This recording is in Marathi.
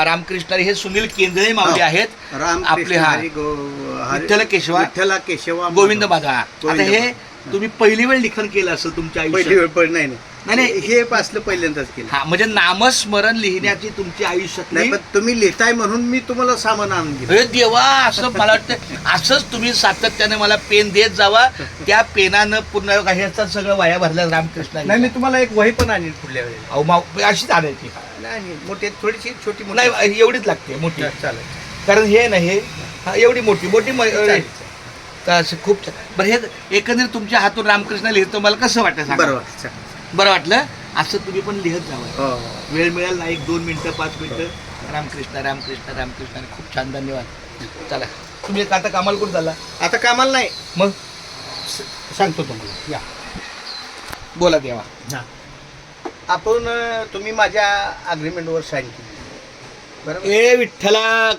रामकृष्ण हे सुनील केंद्रे माऊली आहेत. आपले विठ्ठल केशवा गोविंद माधव. आता हे तुम्ही पहिली वेळ लिखाण केलं असं तुमच्या आयुष्यात? नाही हे पासलं पहिल्यांदाच केलं. हा, म्हणजे नामस्मरण लिहिण्याची तुमची आयुष्यातली. तुम्ही लिहिताय म्हणून मी तुम्हाला सामान आणून दिलं. हे देवा, असं मला वाटतं असंच तुम्ही सातत्याने मला पेन देत जावा. त्या पेनानं पूर्ण ह्याचा सगळं वाया भरल्या रामकृष्ण. नाही, मी तुम्हाला एक वही पण आणेल पुढल्या वेळेला. अहो माऊ अशीच आणायची. नाही मोठी थोडीशी छोटी नाही, एवढीच लागते मोठी. चालेल. कारण हे ना हे एवढी मोठी असं खूप छान. बरं, हे एकंदरीत तुमच्या हातून रामकृष्ण लिहित तुम्हाला कसं वाटतं? बरं वाटलं. असं तुम्ही पण लिहत जावं. वेळ मिळेल ना, 1-2 मिनिटं 5 मिनिटं रामकृष्ण रामकृष्ण रामकृष्ण. खूप छान, धन्यवाद. चला, तुम्ही आता कामाला कुठं झाला? आता कामाला नाही, मग सांगतो तुम्हाला. या बोला देवा. आपण तुम्ही माझ्या अग्रीमेंटवर साईन केली बरोबर. ए विठ्ठला.